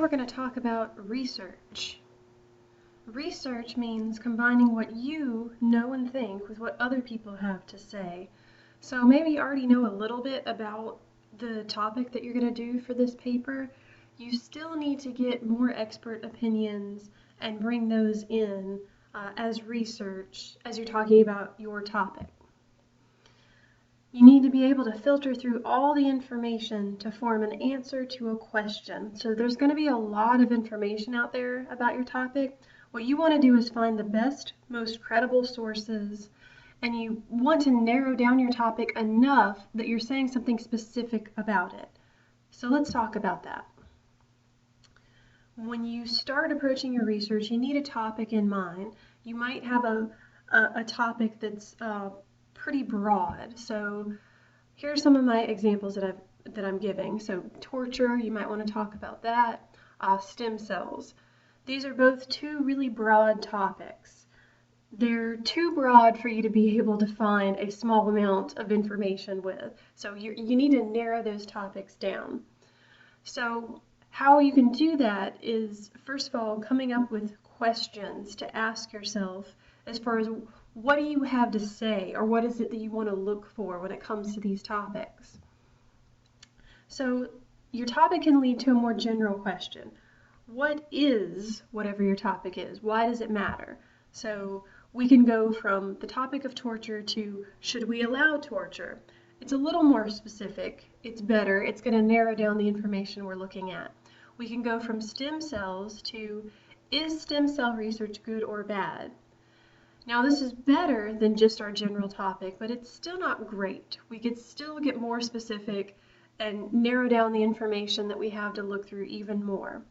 we're going to talk about research. Research means combining what you know and think with what other people have to say. So maybe you already know a little bit about the topic that you're going to do for this paper. You still need to get more expert opinions and bring those in as research as you're talking about your topic. You need to be able to filter through all the information to form an answer to a question. So there's going to be a lot of information out there about your topic. What you want to do is find the best, most credible sources, and you want to narrow down your topic enough that you're saying something specific about it. So let's talk about that. When you start approaching your research, you need a topic in mind. You might have a topic that's pretty broad. So here are some of my examples that I'm giving. So torture, you might want to talk about that. Stem cells. These are both two really broad topics. They're too broad for you to be able to find a small amount of information with. So you need to narrow those topics down. So how you can do that is, first of all, coming up with questions to ask yourself as far as what do you have to say, or what is it that you want to look for when it comes to these topics. So your topic can lead to a more general question. What is whatever your topic is? Why does it matter? So we can go from the topic of torture to should we allow torture? It's a little more specific. It's better. It's going to narrow down the information we're looking at. We can go from stem cells to is stem cell research good or bad? Now this is better than just our general topic, but it's still not great. We could still get more specific and narrow down the information that we have to look through even more.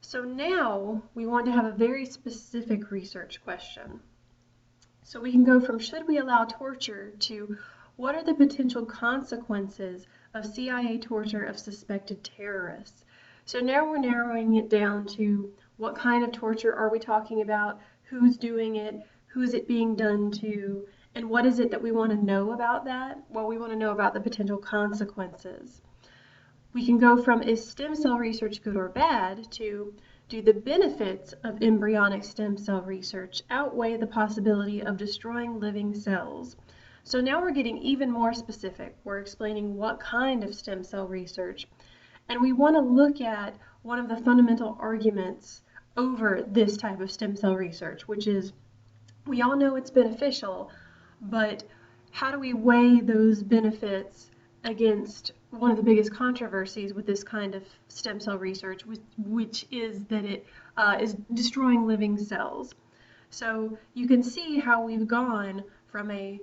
So now we want to have a very specific research question. So we can go from should we allow torture to what are the potential consequences of CIA torture of suspected terrorists? So now we're narrowing it down to what kind of torture are we talking about, who's doing it, who's it being done to, and what is it that we want to know about that? Well, we want to know about the potential consequences. We can go from is stem cell research good or bad to do the benefits of embryonic stem cell research outweigh the possibility of destroying living cells? So now we're getting even more specific. We're explaining what kind of stem cell research, and we want to look at one of the fundamental arguments over this type of stem cell research, which is we all know it's beneficial, but how do we weigh those benefits against one of the biggest controversies with this kind of stem cell research, which is that it is destroying living cells. So you can see how we've gone from a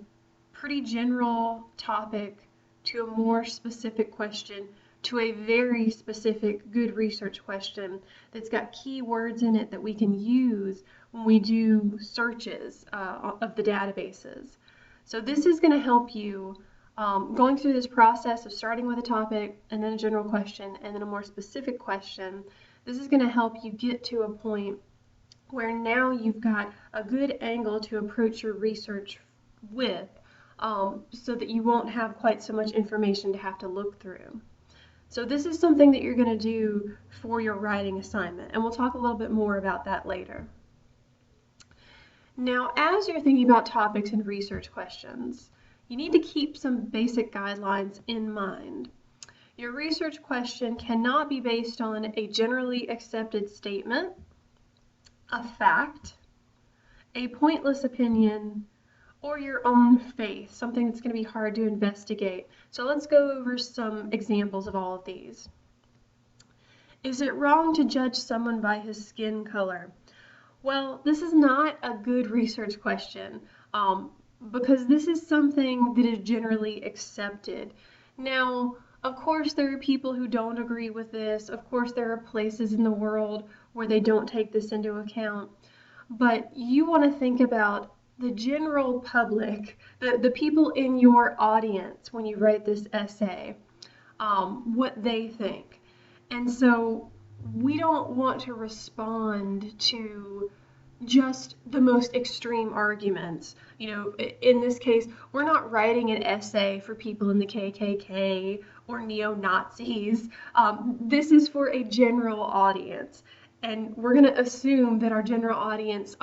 pretty general topic to a more specific question to a very specific good research question that's got keywords in it that we can use when we do searches of the databases. So this is going to help you going through this process of starting with a topic and then a general question and then a more specific question. This is going to help you get to a point where now you've got a good angle to approach your research with so that you won't have quite so much information to have to look through. So this is something that you're going to do for your writing assignment, and we'll talk a little bit more about that later. Now, as you're thinking about topics and research questions, you need to keep some basic guidelines in mind. Your research question cannot be based on a generally accepted statement, a fact, a pointless opinion, or your own faith, something that's going to be hard to investigate. So let's go over some examples of all of these. Is it wrong to judge someone by his skin color? Well, this is not a good research question because this is something that is generally accepted. Now, of course, there are people who don't agree with this. Of course, there are places in the world where they don't take this into account. But you want to think about the general public, the people in your audience when you write this essay, what they think. And so we don't want to respond to just the most extreme arguments. You know, in this case, we're not writing an essay for people in the KKK or neo-Nazis. This is for a general audience, and we're going to assume that our general audience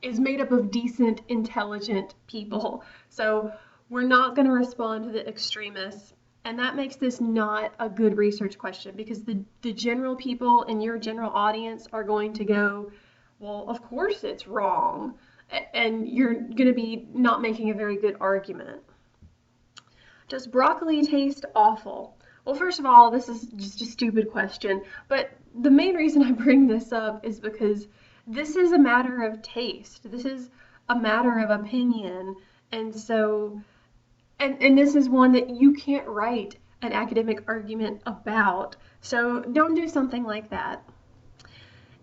is made up of decent, intelligent people. So we're not going to respond to the extremists, and that makes this not a good research question, because the general people in your general audience are going to go, well, of course it's wrong, and you're going to be not making a very good argument. Does broccoli taste awful? Well, first of all, this is just a stupid question, but the main reason I bring this up is because this is a matter of taste. This is a matter of opinion, and so, and this is one that you can't write an academic argument about, so don't do something like that.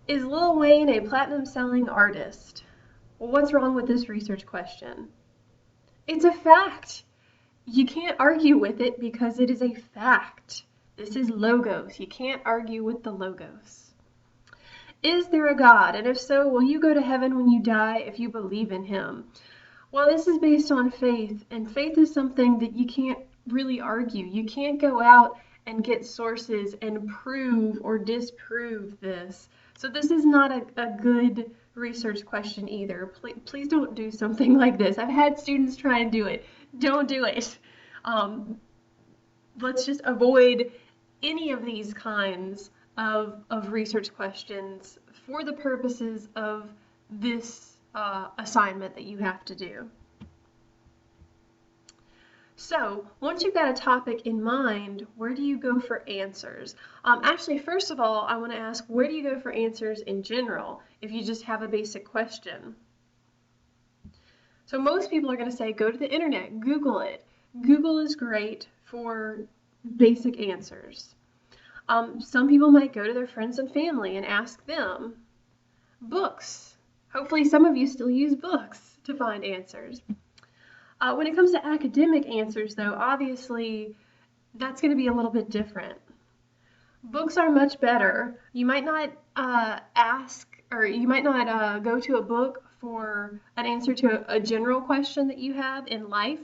Is Lil Wayne a platinum-selling artist? Well, what's wrong with this research question? It's a fact. You can't argue with it because it is a fact. This is logos. You can't argue with the logos. Is there a God? And if so, will you go to heaven when you die if you believe in him? Well, this is based on faith, and faith is something that you can't really argue. You can't go out and get sources and prove or disprove this. So this is not a good research question either. Please don't do something like this. I've had students try and do it. Don't do it. Let's just avoid any of these kinds of research questions for the purposes of this assignment that you have to do. So once you've got a topic in mind, where do you go for answers? Actually, first of all, I want to ask, where do you go for answers in general if you just have a basic question? So most people are going to say, go to the internet, Google it. Google is great for basic answers. Some people might go to their friends and family and ask them. Books. Hopefully some of you still use books to find answers. When it comes to academic answers, though, obviously that's going to be a little bit different. Books are much better. You might not go to a book for an answer to a general question that you have in life.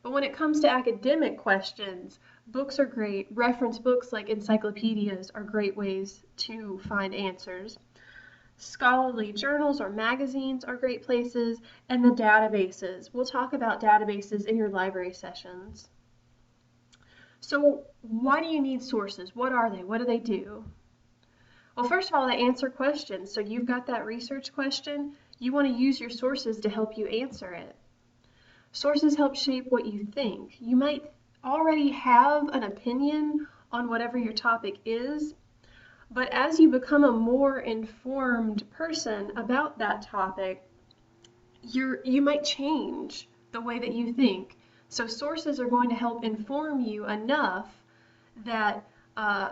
But when it comes to academic questions, books are great. Reference books like encyclopedias are great ways to find answers. Scholarly journals or magazines are great places, and the databases. We'll talk about databases in your library sessions. So why do you need sources? What are they? What do they do? Well, first of all, they answer questions. So you've got that research question. You want to use your sources to help you answer it. Sources help shape what you think. You might already have an opinion on whatever your topic is, but as you become a more informed person about that topic, you might change the way that you think. So sources are going to help inform you enough that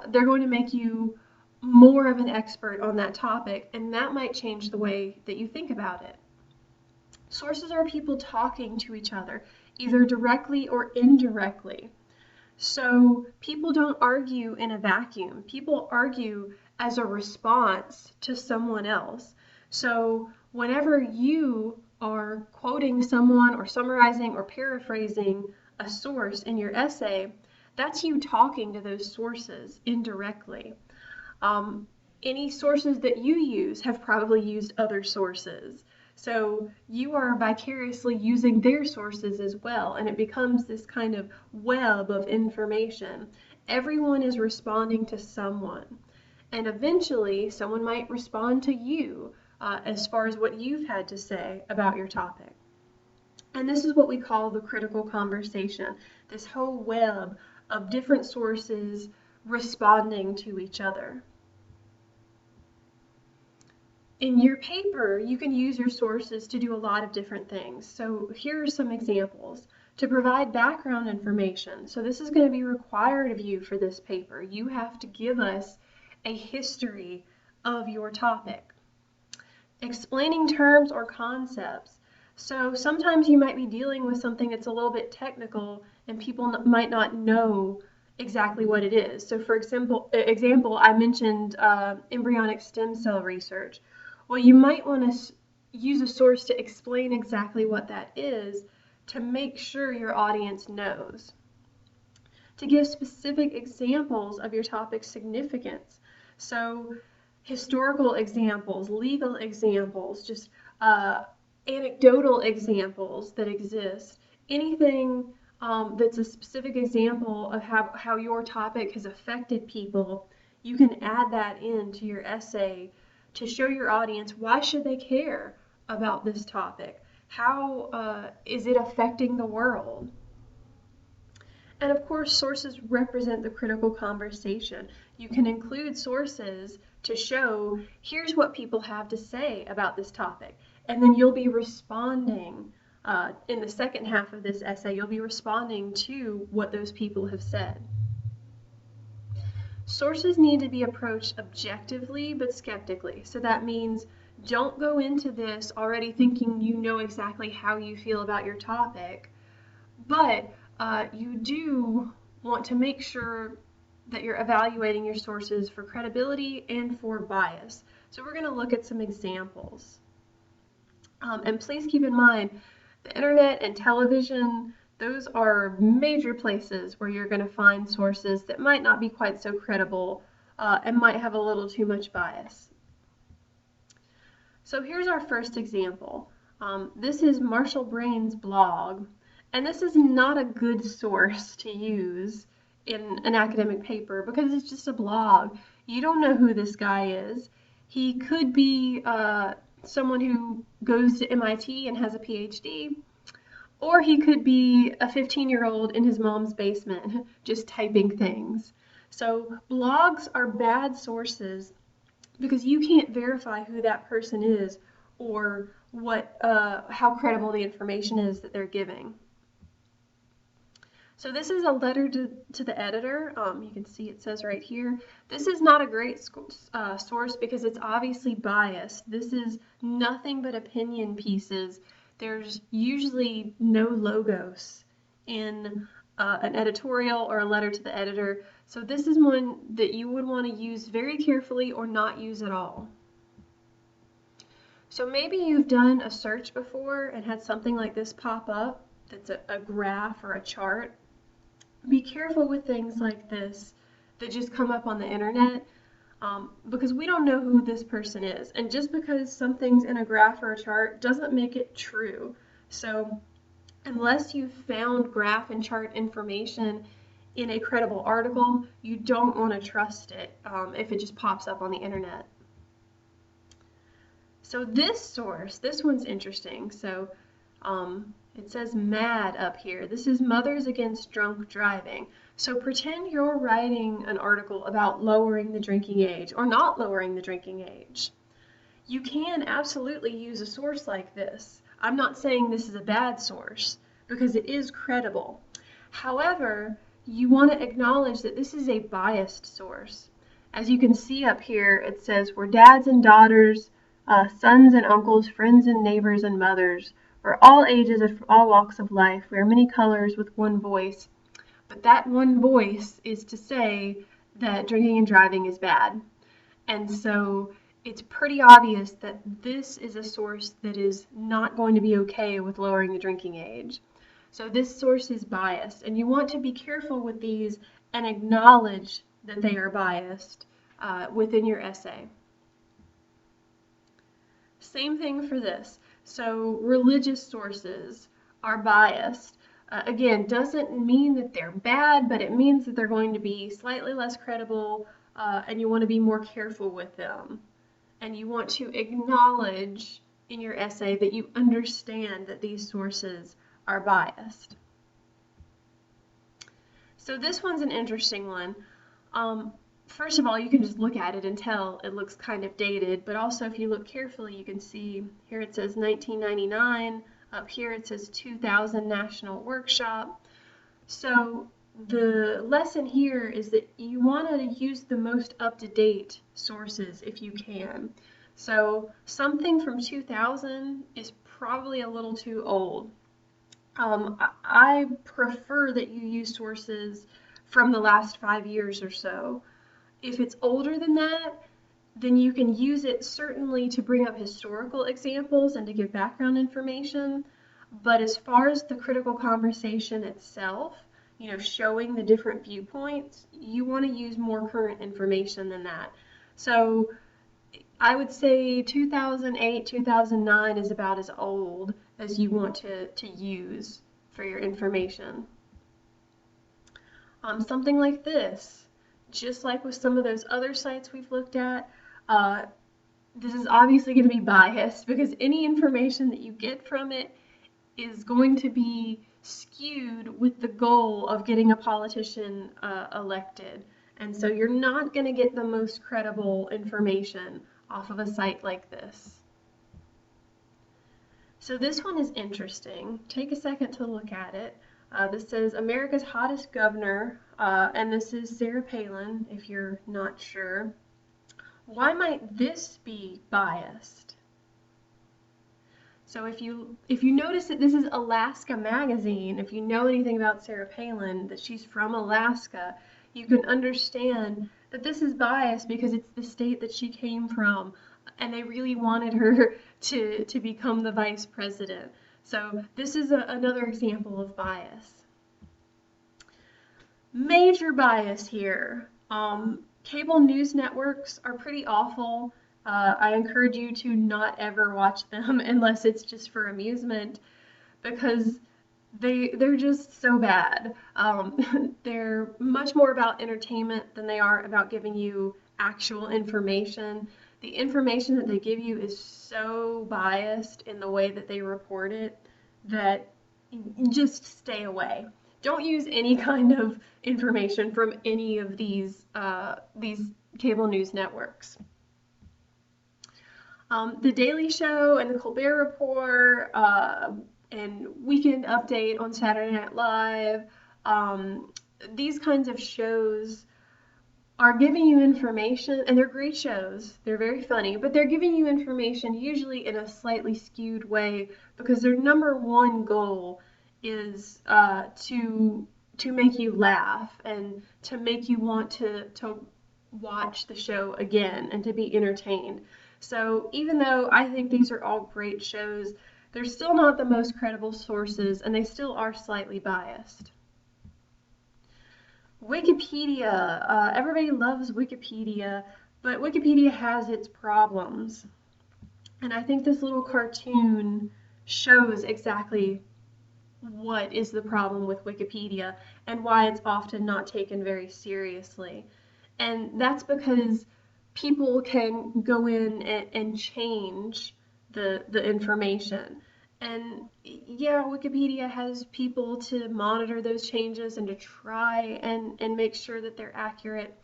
they're going to make you more of an expert on that topic, and that might change the way that you think about it. Sources are people talking to each other, either directly or indirectly. So people don't argue in a vacuum. People argue as a response to someone else. So whenever you are quoting someone or summarizing or paraphrasing a source in your essay, that's you talking to those sources indirectly. Any sources that you use have probably used other sources. So you are vicariously using their sources as well, and it becomes this kind of web of information. Everyone is responding to someone, and eventually someone might respond to you as far as what you've had to say about your topic. And this is what we call the critical conversation, this whole web of different sources responding to each other. In your paper, you can use your sources to do a lot of different things. So here are some examples. To provide background information. So this is going to be required of you for this paper. You have to give us a history of your topic. Explaining terms or concepts. So sometimes you might be dealing with something that's a little bit technical and people might not know exactly what it is. So for example, I mentioned embryonic stem cell research. Well, you might want to use a source to explain exactly what that is to make sure your audience knows. to give specific examples of your topic's significance. So historical examples, legal examples, just anecdotal examples that exist, anything that's a specific example of how your topic has affected people, you can add that into your essay to show your audience why should they care about this topic. How is it affecting the world? And of course, sources represent the critical conversation. You can include sources to show here's what people have to say about this topic. And then you'll be responding in the second half of this essay, you'll be responding to what those people have said. Sources need to be approached objectively but skeptically. So that means don't go into this already thinking you know exactly how you feel about your topic, but you do want to make sure that you're evaluating your sources for credibility and for bias. So we're going to look at some examples. And please keep in mind, the internet and television, those are major places where you're going to find sources that might not be quite so credible and might have a little too much bias. So here's our first example. This is Marshall Brain's blog. And this is not a good source to use in an academic paper because it's just a blog. You don't know who this guy is. He could be someone who goes to MIT and has a PhD, or he could be a 15-year-old in his mom's basement just typing things. So blogs are bad sources because you can't verify who that person is or how credible the information is that they're giving. So this is a letter to the editor. You can see it says right here. This is not a great source because it's obviously biased. This is nothing but opinion pieces. There's usually no logos in an editorial or a letter to the editor. So this is one that you would want to use very carefully or not use at all. So maybe you've done a search before and had something like this pop up that's a graph or a chart. Be careful with things like this that just come up on the internet because we don't know who this person is. And just because something's in a graph or a chart doesn't make it true. So unless you've found graph and chart information in a credible article, you don't want to trust it if it just pops up on the internet. So this source, this one's interesting. So it says MAD up here. This is Mothers Against Drunk Driving. So pretend you're writing an article about lowering the drinking age or not lowering the drinking age. You can absolutely use a source like this. I'm not saying this is a bad source because it is credible. However, you want to acknowledge that this is a biased source. As you can see up here, it says we're dads and daughters, sons and uncles, friends and neighbors and mothers. For all ages and all walks of life, we are many colors with one voice. But that one voice is to say that drinking and driving is bad. And so it's pretty obvious that this is a source that is not going to be okay with lowering the drinking age. So this source is biased, and you want to be careful with these and acknowledge that they are biased within your essay. Same thing for this. So religious sources are biased. Again, doesn't mean that they're bad, but it means that they're going to be slightly less credible, and you want to be more careful with them. And you want to acknowledge in your essay that you understand that these sources are biased. So this one's an interesting one. First of all, you can just look at it and tell it looks kind of dated, but also if you look carefully, you can see here it says 1999, up here it says 2000 National Workshop. So the lesson here is that you want to use the most up-to-date sources if you can. So something from 2000 is probably a little too old. I prefer that you use sources from the last 5 years or so. If it's older than that, then you can use it certainly to bring up historical examples and to give background information. But as far as the critical conversation itself, showing the different viewpoints, you want to use more current information than that. So I would say 2008, 2009 is about as old as you want to use for your information. Something like this, just like with some of those other sites we've looked at, uh, this is obviously going to be biased because any information that you get from it is going to be skewed with the goal of getting a politician elected. And so you're not going to get the most credible information off of a site like this. So this one is interesting. Take a second to look at it. This says America's hottest governor, and this is Sarah Palin, if you're not sure. Why might this be biased? So if you notice that this is Alaska Magazine, if you know anything about Sarah Palin, that she's from Alaska, you can understand that this is biased because it's the state that she came from, and they really wanted her to become the vice president. So this is another example of bias. Major bias here. Cable news networks are pretty awful. I encourage you to not ever watch them unless it's just for amusement, because they're just so bad. They're much more about entertainment than they are about giving you actual information. The information that they give you is so biased in the way that they report it that just stay away. Don't use any kind of information from any of these cable news networks. The Daily Show and the Colbert Report and Weekend Update on Saturday Night Live, these kinds of shows are giving you information, and they're great shows. They're very funny, but they're giving you information usually in a slightly skewed way because their number one goal is to make you laugh and to make you want to watch the show again and to be entertained. So even though I think these are all great shows, they're still not the most credible sources, and they still are slightly biased. Wikipedia. Everybody loves Wikipedia, but Wikipedia has its problems. And I think this little cartoon shows exactly what is the problem with Wikipedia and why it's often not taken very seriously. And that's because people can go in and change the information. And yeah, Wikipedia has people to monitor those changes and to try and make sure that they're accurate.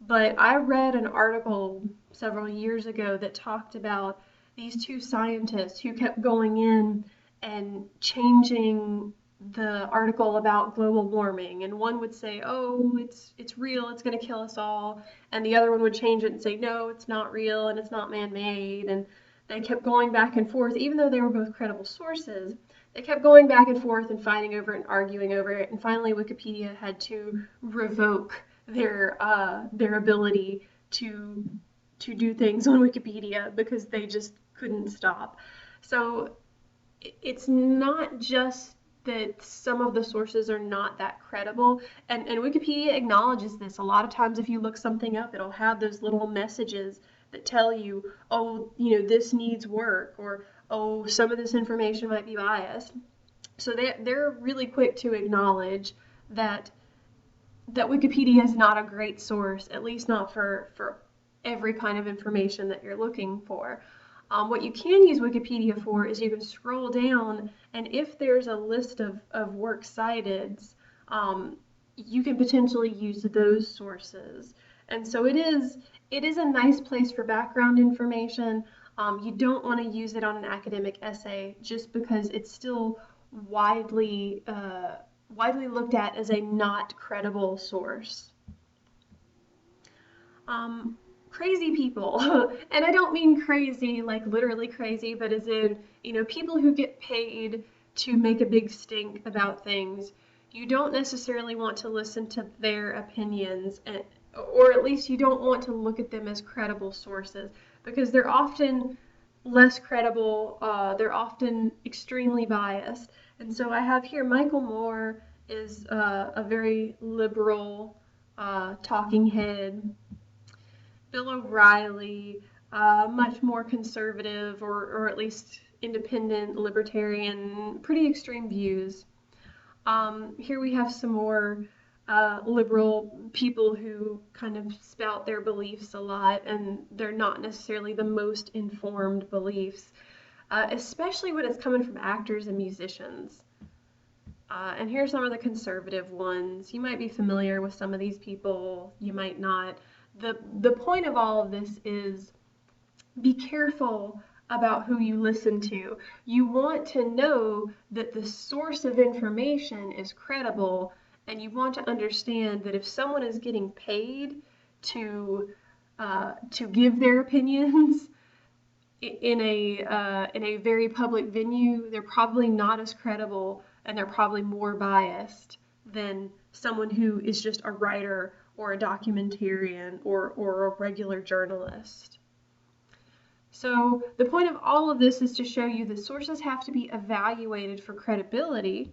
But I read an article several years ago that talked about these two scientists who kept going in and changing the article about global warming, and one would say, oh, it's real, it's going to kill us all, and the other one would change it and say, no, it's not real and it's not man-made. And they kept going back and forth, even though they were both credible sources. They kept going back and forth and fighting over it and arguing over it, and finally Wikipedia had to revoke their ability to do things on Wikipedia because they just couldn't stop. So it's not just that some of the sources are not that credible, and Wikipedia acknowledges this. A lot of times if you look something up, it'll have those little messages that tell you, oh, this needs work, or oh, some of this information might be biased. So they're really quick to acknowledge that Wikipedia is not a great source, at least not for every kind of information that you're looking for. What you can use Wikipedia for is you can scroll down, and if there's a list of works cited, you can potentially use those sources. And so it is a nice place for background information. You don't want to use it on an academic essay just because it's still widely looked at as a not credible source. Crazy people, and I don't mean crazy like literally crazy, but as in, people who get paid to make a big stink about things. You don't necessarily want to listen to their opinions, or at least you don't want to look at them as credible sources, because they're often less credible, they're often extremely biased. And so I have here Michael Moore is a very liberal talking head. Bill O'Reilly, much more conservative or at least independent, libertarian, pretty extreme views. Here we have some more liberal people who kind of spout their beliefs a lot, and they're not necessarily the most informed beliefs, especially when it's coming from actors and musicians. And here's some of the conservative ones. You might be familiar with some of these people, you might not. The point of all of this is be careful about who you listen to. You want to know that the source of information is credible, and you want to understand that if someone is getting paid to give their opinions in a very public venue, they're probably not as credible, and they're probably more biased than someone who is just a writer or a documentarian or a regular journalist. So the point of all of this is to show you that sources have to be evaluated for credibility.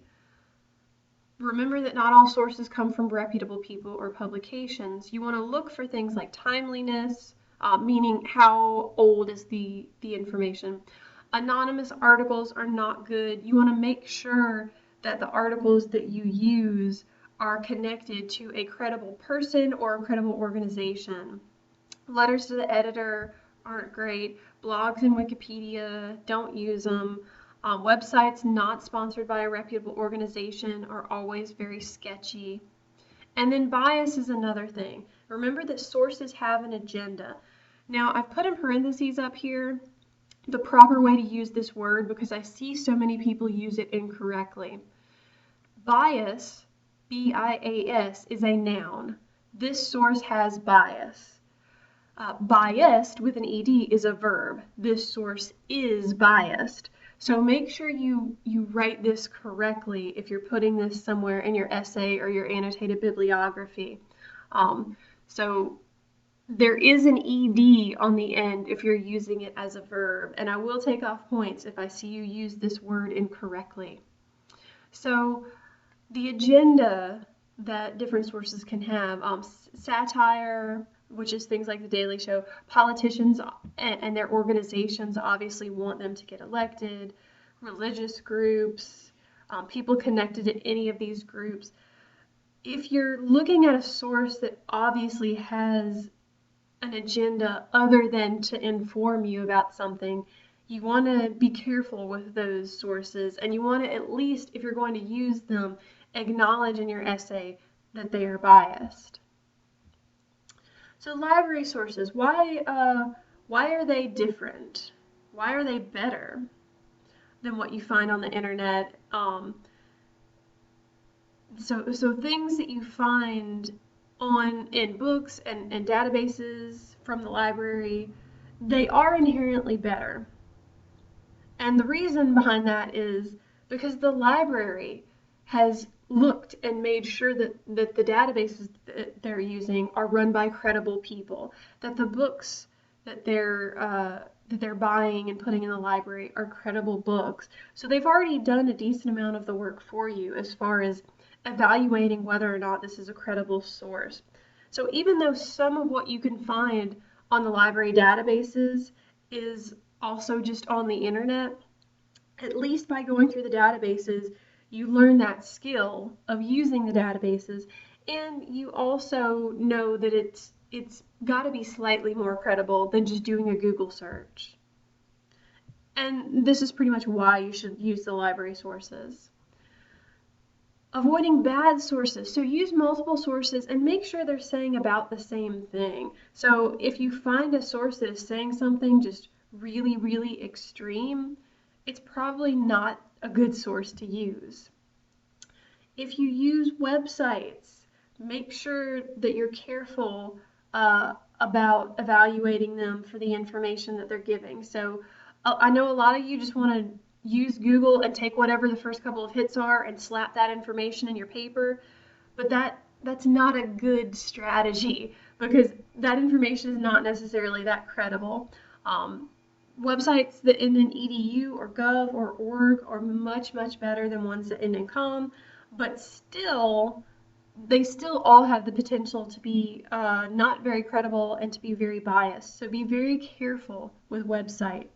Remember that not all sources come from reputable people or publications. You want to look for things like timeliness, meaning how old is the information. Anonymous articles are not good. You want to make sure that the articles that you use are connected to a credible person or a credible organization. Letters to the editor aren't great. Blogs and Wikipedia, don't use them. Websites not sponsored by a reputable organization are always very sketchy. And then bias is another thing. Remember that sources have an agenda. Now, I've put in parentheses up here the proper way to use this word because I see so many people use it incorrectly. Bias, B-I-A-S, is a noun. This source has bias. Biased with an ed is a verb. This source is biased. So make sure you write this correctly if you're putting this somewhere in your essay or your annotated bibliography. So there is an ed on the end if you're using it as a verb, and I will take off points if I see you use this word incorrectly. So the agenda that different sources can have, satire, which is things like The Daily Show. Politicians and their organizations obviously want them to get elected. Religious groups, people connected to any of these groups. If you're looking at a source that obviously has an agenda other than to inform you about something, you want to be careful with those sources, and you want to, at least if you're going to use them, acknowledge in your essay that they are biased. So library sources, why are they different? Why are they better than what you find on the internet? So things that you find in books and databases from the library, they are inherently better. And the reason behind that is because the library has looked and made sure that the databases that they're using are run by credible people, that the books that they're buying and putting in the library are credible books. So they've already done a decent amount of the work for you as far as evaluating whether or not this is a credible source. So even though some of what you can find on the library databases is also just on the internet, at least by going through the databases, you learn that skill of using the databases, and you also know that it's got to be slightly more credible than just doing a Google search. And this is pretty much why you should use the library sources. Avoiding bad sources. So use multiple sources and make sure they're saying about the same thing. So if you find a source that is saying something just really, really extreme, it's probably not a good source to use. If you use websites, make sure that you're careful about evaluating them for the information that they're giving. So I know a lot of you just want to use Google and take whatever the first couple of hits are and slap that information in your paper, but that's not a good strategy because that information is not necessarily that credible. Websites that end in edu or gov or org are much, much better than ones that end in com. but still, they still all have the potential to be not very credible and to be very biased. So be very careful with websites.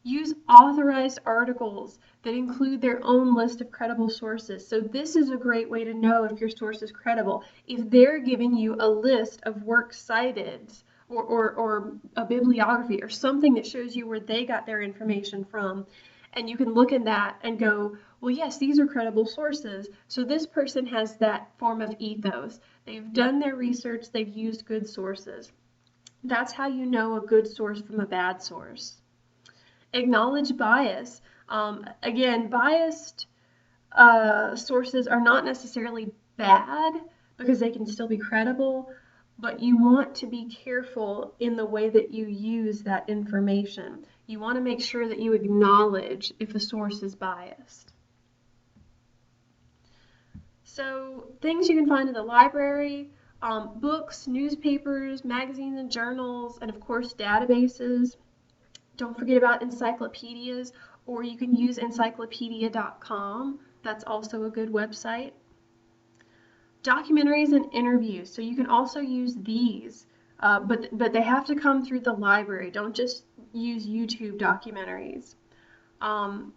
Use authorized articles that include their own list of credible sources. So this is a great way to know if your source is credible. If they're giving you a list of works cited or a bibliography or something that shows you where they got their information from, and you can look at that and go, well, yes, these are credible sources. So this person has that form of ethos. They've done their research. They've used good sources. That's how you know a good source from a bad source. Acknowledge bias. Again, biased sources are not necessarily bad because they can still be credible, but you want to be careful in the way that you use that information. You want to make sure that you acknowledge if a source is biased. So things you can find in the library, books, newspapers, magazines and journals, and of course databases. Don't forget about encyclopedias, or you can use encyclopedia.com. That's also a good website. Documentaries and interviews. So you can also use these, but they have to come through the library. Don't just use YouTube documentaries. And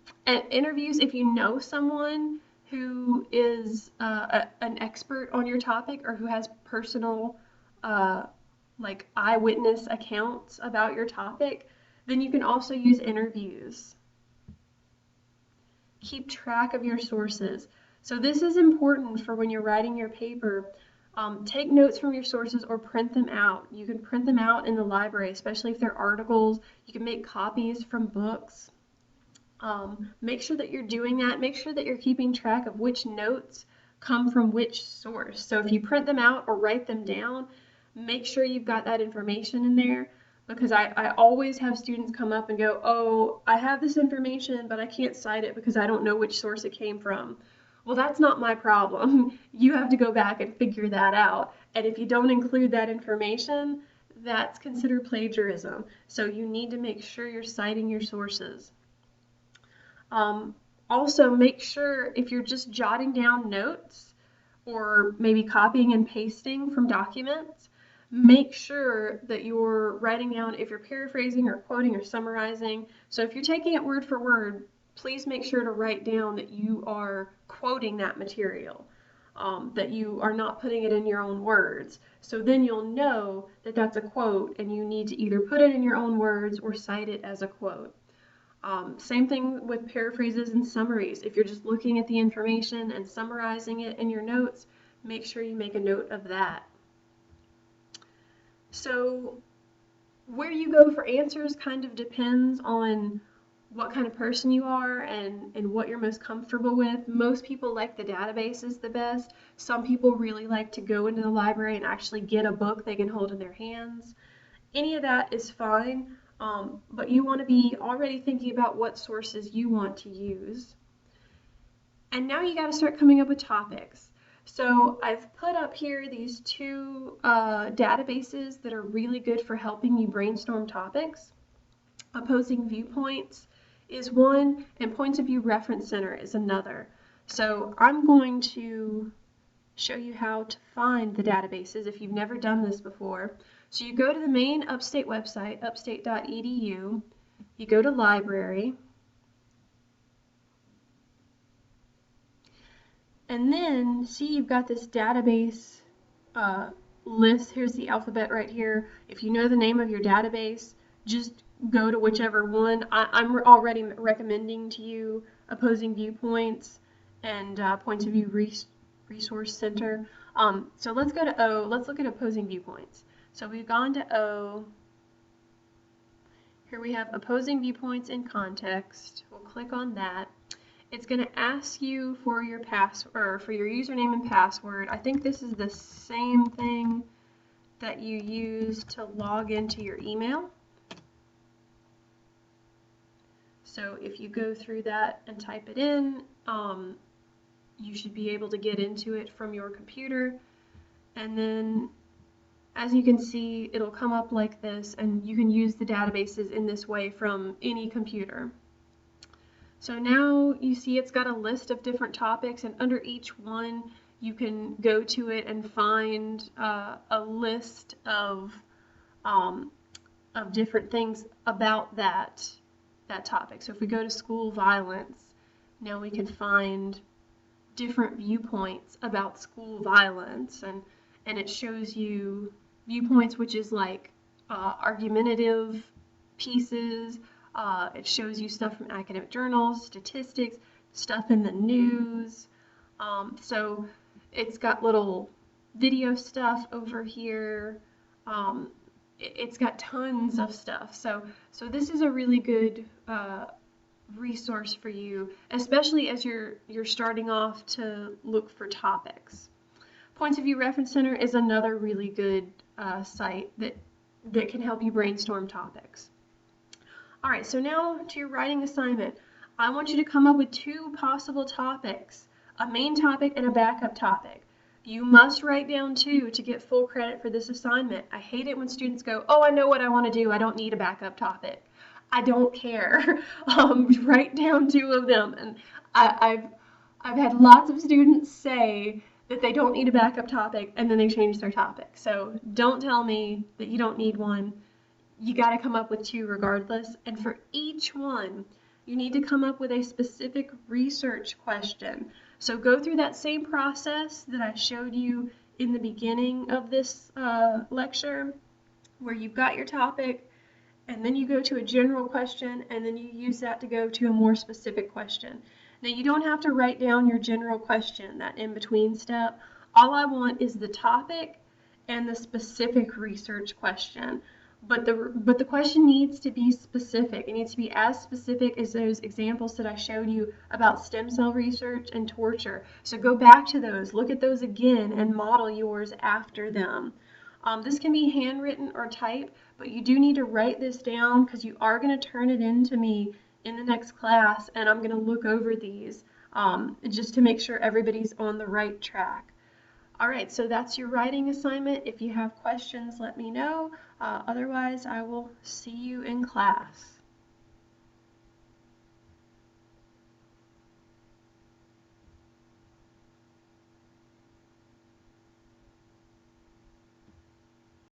interviews, if you know someone who is an expert on your topic or who has personal like eyewitness accounts about your topic, then you can also use interviews. Keep track of your sources. So this is important for when you're writing your paper. Take notes from your sources or print them out. You can print them out in the library, especially if they're articles. You can make copies from books. Make sure that you're doing that. Make sure that you're keeping track of which notes come from which source. So if you print them out or write them down, make sure you've got that information in there, because I always have students come up and go, oh, I have this information, but I can't cite it because I don't know which source it came from. Well, that's not my problem. You have to go back and figure that out. And if you don't include that information, that's considered plagiarism. So you need to make sure you're citing your sources. Also, make sure if you're just jotting down notes or maybe copying and pasting from documents, make sure that you're writing down if you're paraphrasing or quoting or summarizing. So if you're taking it word for word, please make sure to write down that you are quoting that material, that you are not putting it in your own words. So then you'll know that that's a quote and you need to either put it in your own words or cite it as a quote. Same thing with paraphrases and summaries. If you're just looking at the information and summarizing it in your notes, make sure you make a note of that. So where you go for answers kind of depends on what kind of person you are and what you're most comfortable with. Most people like the databases the best. Some people really like to go into the library and actually get a book they can hold in their hands. Any of that is fine, but you want to be already thinking about what sources you want to use. And now you got to start coming up with topics. So I've put up here these two databases that are really good for helping you brainstorm topics. Opposing Viewpoints is one, and Points of View Reference Center is another. So I'm going to show you how to find the databases if you've never done this before. So you go to the main Upstate website, upstate.edu, you go to Library, and then see you've got this database list. Here's the alphabet right here. If you know the name of your database, just go to whichever one. I'm already recommending to you Opposing Viewpoints and Points of View Resource Center. So let's go to O. Let's look at Opposing Viewpoints. So we've gone to O. Here we have Opposing Viewpoints in Context. We'll click on that. It's going to ask you for your password, for your username and password. I think this is the same thing that you use to log into your email. So if you go through that and type it in, you should be able to get into it from your computer. And then, as you can see, it'll come up like this, and you can use the databases in this way from any computer. So now you see it's got a list of different topics, and under each one you can go to it and find a list um, of different things about that topic. So if we go to school violence, now we can find different viewpoints about school violence, and it shows you viewpoints, which is like argumentative pieces. It shows you stuff from academic journals, statistics, stuff in the news. So it's got little video stuff over here. It's got tons of stuff. So this is a really good resource for you, especially as you're starting off to look for topics. Points of View Reference Center is another really good site that can help you brainstorm topics. All right, so now to your writing assignment. I want you to come up with 2 possible topics, a main topic and a backup topic. You must write down 2 to get full credit for this assignment. I hate it when students go, oh, I know what I want to do. I don't need a backup topic. I don't care. Write down 2 of them. And I've had lots of students say that they don't need a backup topic and then they change their topic. So don't tell me that you don't need one. You got to come up with 2 regardless. And for each one, you need to come up with a specific research question. So go through that same process that I showed you in the beginning of this lecture, where you've got your topic, and then you go to a general question, and then you use that to go to a more specific question. Now, you don't have to write down your general question, that in-between step. All I want is the topic and the specific research question. But the question needs to be specific. It needs to be as specific as those examples that I showed you about stem cell research and torture. So go back to those, look at those again, and model yours after them. This can be handwritten or typed, but you do need to write this down because you are going to turn it in to me in the next class, and I'm going to look over these just to make sure everybody's on the right track. All right, so that's your writing assignment. If you have questions, let me know. Otherwise, I will see you in class.